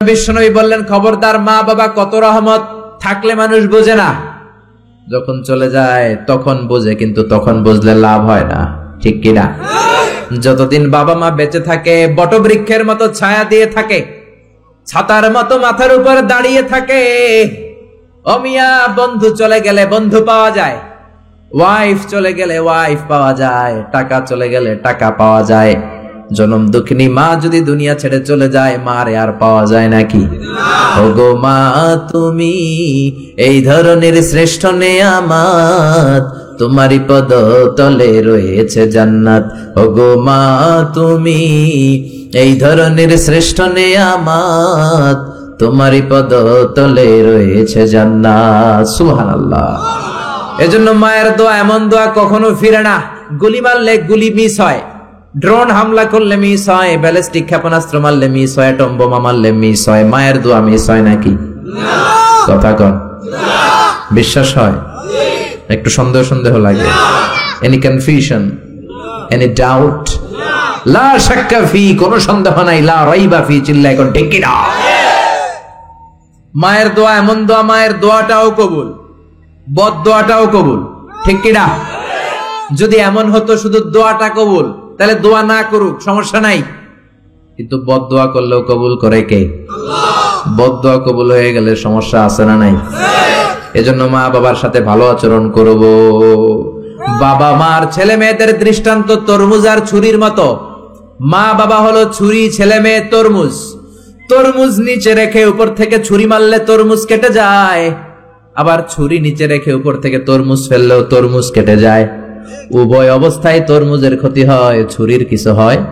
বিশ্বনবী বললেন, খবরদার, মা বাবা কত রহমত থাকলে মানুষ বোঝে না, যখন চলে যায় তখন বোঝে, কিন্তু তখন বুঝলে লাভ হয় না, ঠিক কিনা? যতদিন বাবা মা বেঁচে থাকে বটবৃক্ষের মতো ছায়া দিয়ে থাকে, ছাতার মতো মাথার উপর দাঁড়িয়ে থাকে। অমিয়া, বন্ধু চলে গেলে বন্ধু পাওয়া যায়, ওয়াইফ চলে গেলে ওয়াইফ পাওয়া যায়, টাকা চলে গেলে টাকা পাওয়া যায়। জনম দুঃখিনী মা যদি দুনিয়া ছেড়ে চলে যায়, মারে আর পাওয়া যায় নাকি? ওগো মা, তুমি এই ধরনের শ্রেষ্ঠ নেয়ামত, তোমারই পদ তলে রয়েছে জান্নাত। ওগো মা, তুমি এই ধরনের শ্রেষ্ঠ নেয়ামত, তোমারই পদ তলে রয়েছে জান্নাত। সুবহানাল্লাহ। এজন্য মায়ের দোয়া এমন দোয়া কখনো ফিরে না। গুলি মারলে গুলি মিস হয়, ড্রোন হামলা করলে মিস হয়, ব্যালিস্টিক ক্ষেপণাস্ত্র মারলে মিস হয়, অ্যাটম বোমা মারলে মিস হয়, মায়ের দোয়া মিস হয় নাকি? কথা কন, বিশ্বাস হয়? একটু সন্দেহ সন্দেহ লাগে? Any confusion, any doubt? লা শাক্কা ফি, কোনো সন্দেহ নাই, লা রাইবা ফি, চিল্লায় কোন ঠিক কি না? মায়ের দোয়া এমন দোয়া, মায়ের দোয়াটাও কবুল, বদ দোয়াটাও কবুল, ঠিক কি না? যদি এমন হতো শুধু দোয়াটা কবুল, তাহলে দোয়া না করুক, সমস্যা নাই, কিন্তু বদ দোয়া করলেও কবুল করে কে? আল্লাহ। বদ দোয়া কবুল হয়ে গেলে সমস্যা আছে না নাই? এজন্য মা বাবার সাথে ভালো আচরণ করব। বাবা মার ছেলে মেয়েদের দৃষ্টান্ত তরমুজ আর ছুরির মতো। মা বাবা হলো ছুরি, ছেলে মেয়ে তরমুজ। তরমুজ নিচে রেখে উপর থেকে ছুরি মারলে তরমুজ কেটে যায়, আবার ছুরি নিচে রেখে উপর থেকে তরমুজ ফেললেও তরমুজ কেটে যায়। উভয় অবস্থায় তরমুজের ক্ষতি হয়, ছুরির কিছু হয় না।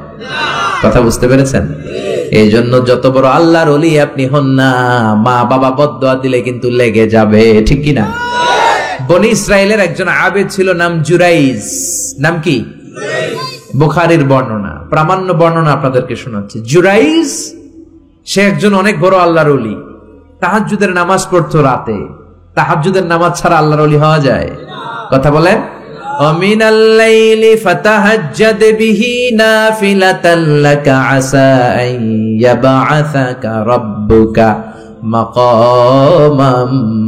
কথা বুঝতে পেরেছেন? এই জন্য যত বড় আল্লাহর ওলি আপনি হন না, মা বাবা বদদোয়া দিলে কিন্তু লেগে যাবে, ঠিক কি না? বনি ইসরাইলের একজন আবেদ ছিল, নাম জুরাইজ। নাম কি? বুখারীর বর্ণনা, প্রামাণ্য বর্ণনা আপনাদেরকে শোনাচ্ছি। জুরাইজ সে একজন অনেক বড় আল্লাহর ওলি। তাহাজ্জুদের নামাজ পড়তো রাতে। তাহাজ্জুদের নামাজ ছাড়া আল্লাহর ওলি হওয়া যায়? কথা বলেন। وَمِنَ اللَّيْلِ فَتَهَجَّدْ بِهِ نَافِلَةً لَكَ عَسَىٰ أَن يَبْعَثَكَ رَبُّكَ مَقَامًا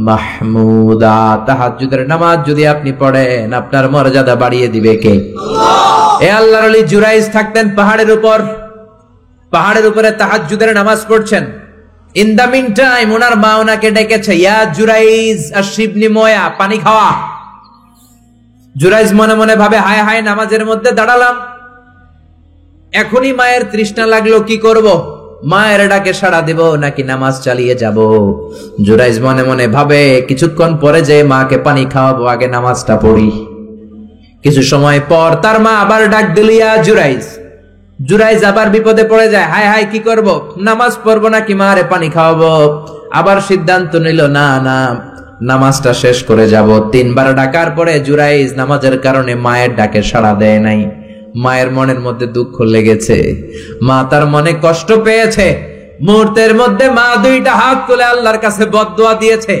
مَحْمُودًا। তাহাজ্জুদের নামাজ যদি আপনি পড়েন, আপনার মর্যাদা বাড়িয়ে দিবে কে? আল্লাহ। এই আল্লাহর ওলি জুরাইজ থাকতেন পাহাড়ের উপর। পাহাড়ের উপরে তাহাজ্জুদের নামাজ পড়ছেন। ইন দা মিন টাইম ওনার মা ওনাকে ডেকেছে, ইয়া জুরাইজ আশরিবনি ময়া, পানি খাওয়া। জুরাইজ মনে মনে ভাবে, হায় হায়, নামাজের মধ্যে দাঁড়ালাম, এখনই মায়ের তৃষ্ণা লাগলো, কি করব? মায়ের ডাকে সাড়া দেব নাকি নামাজ চালিয়ে যাব? জুরাইজ মনে মনে ভাবে, কিছুক্ষণ পরে যে মাকে পানি খাওয়াবো, আগে নামাজটা পড়ি। কিছু সময় পর তার মা আবার ডাক দিল, ইয়া জুরাইজ। জুরাইজ আবার বিপদে পড়ে যায়, হায় হায়, কি করব? নামাজ পড়বো নাকি মারে পানি খাওয়াবো? আবার সিদ্ধান্ত নিল, না না, নামাজটা শেষ করে যাব। 3 বার ডাকার পরে জুরাইজ নামাজের কারণে মায়ের ডাকে সাড়া দেয় নাই। মায়ের মনের মধ্যে দুঃখ লেগেছে, মা তার মনে কষ্ট পেয়েছে। মুহূর্তের মধ্যে মা 2টা হাত তুলে আল্লাহর কাছে বদদোয়া দিয়েছে।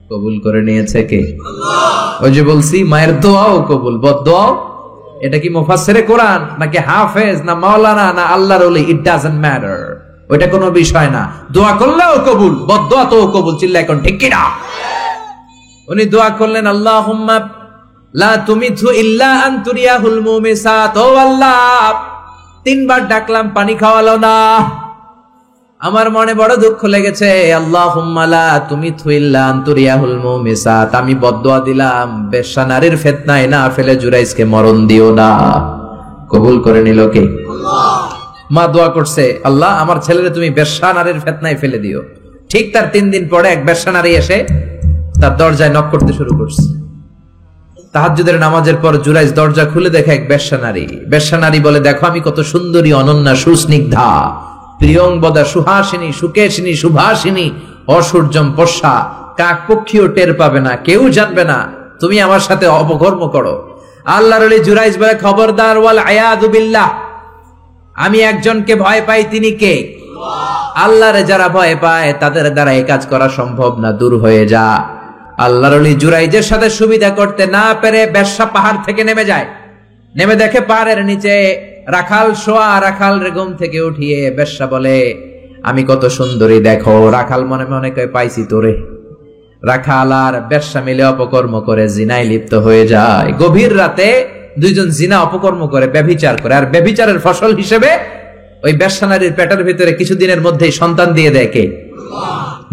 কবুল করে নিয়েছে কে? আল্লাহ। ওই যে বলছি, মায়ের দোয়াও কবুল, বদদোয়াও। এটা কি মুফাসসিরে কোরআন নাকি হাফেজ না মাওলানা না আল্লাহর ওলি, ইট ডাজন্ট ম্যাটার, ওইটা কোনো বিষয় না। দোয়া করলেও কবুল, বদদোয়া তো কবুল, চিল্লায় কোন ঠিক কি না? উনি দোয়া করলেন, আল্লাহুম্মা লা তুমিথু ইল্লা আন তুরিয়াহুল মুমিসাত। ও আল্লাহ, 3 বার ডাকলাম, পানি খাওয়ালো না, আমার মনে বড় দুঃখ লেগেছে। আল্লাহুম্মা লা তুমিথু ইল্লা আন তুরিয়াহুল মুমিসাত, আমি বদদোয়া দিলাম, বেশ্যা নারীর ফিতনায় না ফেলে জুরাইজকে মরণ দিও না। কবুল করে নিল কে? আল্লাহ। মা দোয়া করছে, আল্লাহ, আমার ছেলেরে তুমি বেশ্যা নারীর ফিতনায় ফেলে দিও। ঠিক তার 3 দিন পরে এক বেশ্যা নারী এসে তার দরজায় নক করতে শুরু করছে। তাহাজ্জুদের নামাজের পর জুরাইজ দরজা খুলে দেখে এক বেশ্যা নারী। বেশ্যা নারী বলে, দেখো আমি কত সুন্দরী, অনন্যা, সুস্নিগ্ধা, প্রিয়ংবদা, সুহাসিনী, সুকেশিনী, সুভাসিনী, অসূর্যম পশা, কাক পক্ষীও টের পাবে না, কেউ জানবে না, তুমি আমার সাথে অপকর্ম করো। আল্লাহর ওলি জুরাইজ বলে, খবরদার, ওয়াল আয়াযু বিল্লাহ, আমি একজনকে ভয় পাই, তিনি কে? আল্লাহরে যারা ভয় পায় তাদের দ্বারা এই কাজ করা সম্ভব না, দূর হয়ে যা। আল্লাহর ওলি জুরাইজের সাথে সুবিধা করতে না পেরে বেশ্যা পাহাড় থেকে নেমে যায়। নেমে দেখে পাহাড়ের নিচে রাখাল শোয়া। রাখাল ঘুম থেকে উঠিয়ে বেশ্যা বলে, আমি কত সুন্দরী দেখো। রাখাল মনে মনে কয় পাইছি তোরে। রাখাল আর বেশ্যা মিলে অপকর্ম করে জিনায় লিপ্ত হয়ে যায়। গভীর রাতে দুইজন জিনা অপকর্ম করে, ব্যভিচার করে, আর ব্যভিচারের ফসল হিসেবে ওই বেশ্যা নারীর পেটের ভিতরে কিছুদিনের মধ্যেই সন্তান দিয়ে দেয় কে?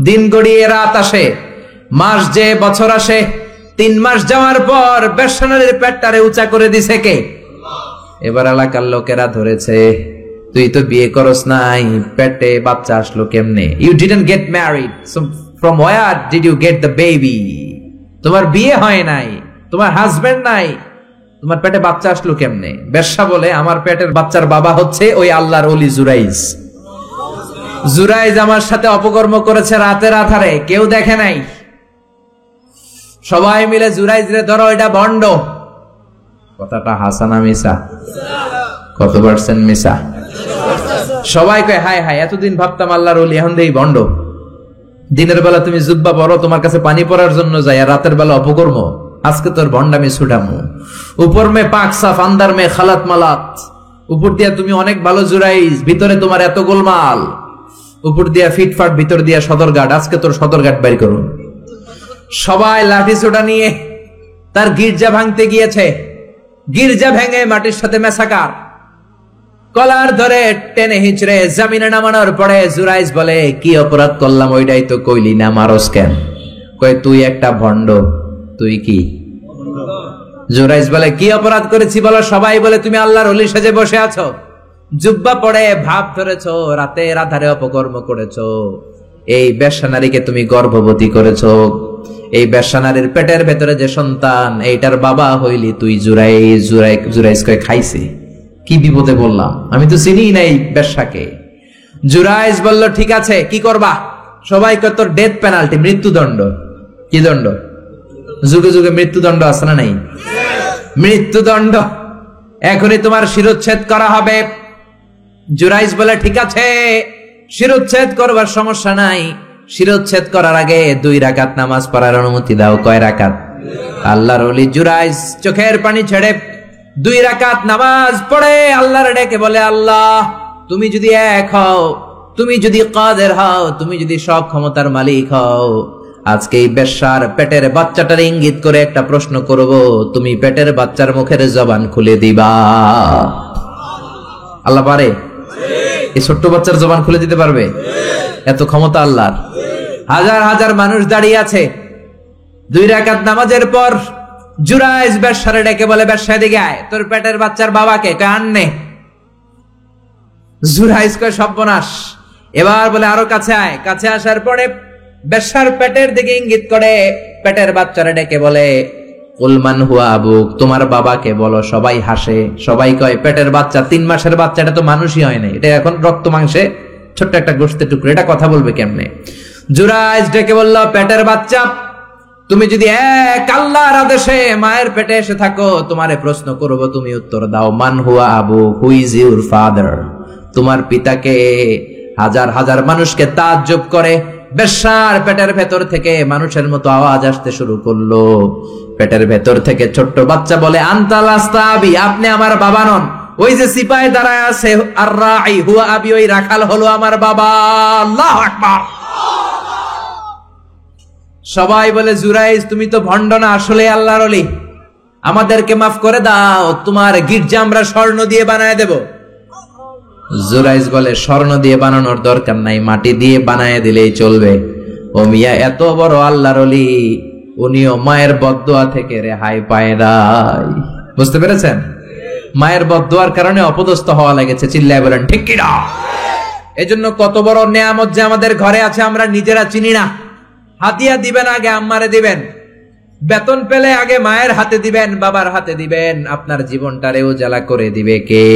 দিন গড়িয়ে রাত আসে, মাস যে বছর আসে, 3 মাস যাওয়ার পর বেশ্যা নারীর পেটটারে উঁচা করে দিছে কে? এবার এলাকার লোকেরা ধরেছে, তুই তো বিয়ে করস নাই, পেটে বাচ্চা আসলো কেমনে? You didn't get married, so from where did you get the baby? তোমার বিয়ে হয় নাই, তোমার হাজবেন্ড নাই, তোমার পেটে বাচ্চা আসলো কেমনে? বেশ্যা বলে, আমার পেটের বাচ্চার বাবা হচ্ছে ওই আল্লাহর ওলি জুরাইজ। জুরাইজ আমার সাথে অপকর্ম করেছে রাতের আধারে, কেউ দেখে নাই। সবাই মিলে জুরাইজ রে ধরো, এটা ভণ্ড। কথাটা হাসানা মিসা? কত পার্সেন্ট মিসা? সবাই কয় হায় হায়, এতদিন ভাবতাম আল্লাহর ওলি, এখন দেই ভণ্ড। দিনের বেলা তুমি জুব্বা পরো, তোমার কাছে পানি পড়ার জন্য যাই, আর রাতের বেলা অপকর্ম। আজকে তোর ভণ্ডামি ছুটামু। উপর মে পাক সাফ, আন্দার মে খালাত মালাত। উপর দিয়া তুমি অনেক ভালো জুরাইজ, ভিতরে তোমার এত গোলমাল। উপর দিয়া ফিটফাট, ভিতর দিয়া সদরঘাট। আজকে তোর সদরঘাট বের করুন। সবাই লাঠি সোটা নিয়ে তার গির্জা ভাঙতে গিয়েছে। গির্জা ভেঙে মাটির সাথে মেসাকার, কলার ধরে টেনে হিচড়ে জমিনে নামানোর পরে জুরাইজ বলে, কি অপরাধ করলাম ওইটাই তো কইলি না, মারস কেন? কয় তুই একটা ভণ্ড। তুই কি? জুরাইজ বলে, কি অপরাধ করেছি বলো? সবাই বলে, তুমি আল্লাহর ওলি সেজে বসে আছো, জুব্বা পড়ে ভাব ধরেছো, রাতে আধারে অপকর্ম করেছো, এই বেশ্যা নারীকে তুমি গর্ভবতী করেছো, এই বেশ্যা নারীর পেটের ভেতরে যে সন্তান, এইটার বাবা হইলি তুই জুরাইজ। জুরাইজ কয়, খাইছে? কি বিপদে বললাম, আমি তো চিনি নাই বেশ্যাকে। জুরাইজ বলল, ঠিক আছে, কি করবা? সবাই কয়, তোর ডেথ পেনাল্টি, মৃত্যুদণ্ড। কি দণ্ড? যুগে যুগে মৃত্যুদণ্ড আছে না নাই? মৃত্যুদণ্ড। এখনই তোমার শিরোচ্ছেদ করা হবে। জুরাইজ বলে, ঠিক আছে, শিরোচ্ছেদ করবার সমস্যা নাই। শিরোচ্ছেদ করার আগে 2 রাকাত নামাজ পড়ার অনুমতি দাও। কয় রাকাত? আল্লাহর ওলি জুরাইজ চোখের পানি ছেড়ে 2 রাকাত নামাজ পড়ে আল্লাহর ডেকে বলে, আল্লাহ, তুমি যদি এক হও, তুমি যদি কাদের হও, তুমি যদি সব ক্ষমতার মালিক হও, আজকে এই বেশ্যার পেটের বাচ্চাটার ইঙ্গিত করে একটা প্রশ্ন করব, তুমি পেটের বাচ্চার মুখের জবান খুলে দিবা। আল্লাহ পারে? এই ছোট্ট বাচ্চার জবান খুলে দিতে পারবে? এত ক্ষমতা আল্লাহর। হাজার হাজার মানুষ দাঁড়িয়ে আছে। 2 রাকাত নামাজের পর জুরাইজ বেশ্যারে ডেকে বলে, বেশ্যা এদিকে আয়, তোর পেটের বাচ্চার বাবাকে কয় আননে। জুরাইজ কয়, সর্বনাশ। এবার বলে, আরো কাছে আয়। কাছে আসার পরে বেশ্যার পেটের দিকে ইঙ্গিত করে পেটের বাচ্চারে ডেকে বলে, কুলমান হুয়া আবুক, তোমার বাবাকে বলো। সবাই হাসে। সবাই কয়, পেটের বাচ্চা, 3 মাসের বাচ্চা, এটা তো মানুষই হয় না, এটা এখন রক্ত মাংসে ছোট্ট একটা গোশতের টুকরো, এটা কথা বলবে কেমনে? জুরাইজ ডেকে বলল, পেটের বাচ্চা, তুমি যদি এক আল্লাহর আদেশে মায়ের পেটে এসে থাকো, তোমারে প্রশ্ন করব, তুমি উত্তর দাও। মান হুয়া Abu, who is your father? তোমার পিতাকে? হাজার হাজার মানুষকে তাজ্জব করে বেশ্যার পেটের ভেতর থেকে মানুষের মতো আওয়াজ আসতে শুরু করলো। পেটের ভেতর থেকে ছোট্ট বাচ্চা বলে, আনতাল আস্তাবি, আপনি আমার বাবা নন। ওই যে সিপাহি দাঁড়ায় আছে, আর রাই হুয়া আবি, ওই রাখাল হলো আমার বাবা। আল্লাহু আকবার। সবাই বলে, জুরাইজ, তুমি তো ভণ্ড না, আসলে আল্লাহর ওলি, আমাদেরকে মাফ করে দাও, তোমার গির্জা আমরা স্বর্ণ দিয়ে বানায় দেব। জুরাইজ বলে, স্বর্ণ দিয়ে বানানোর দরকার নাই, মাটি দিয়ে বানায় দিলেই চলবে। ও মিয়া, এত বড় আল্লাহর ওলি, উনিও মায়ের বদদোয়া থেকে রেহাই পায় নাই। বুঝতে পেরেছেন? মায়ের বদদোয়ার কারণে অপদস্থ হওয়া লেগেছে। চিল্লায় বলেন ঠিক কি না? এজন্য কত বড় নেয়ামত যে আমাদের ঘরে আছে আমরা নিজেরা চিনি না। হাতিয়া দিবেন আগে আম্মারে দিবেন, বেতন পেলে আগে মায়ের হাতে দিবেন, বাবার হাতে দিবেন, আপনার জীবনটারেও জ্বালা করে দিবে কে?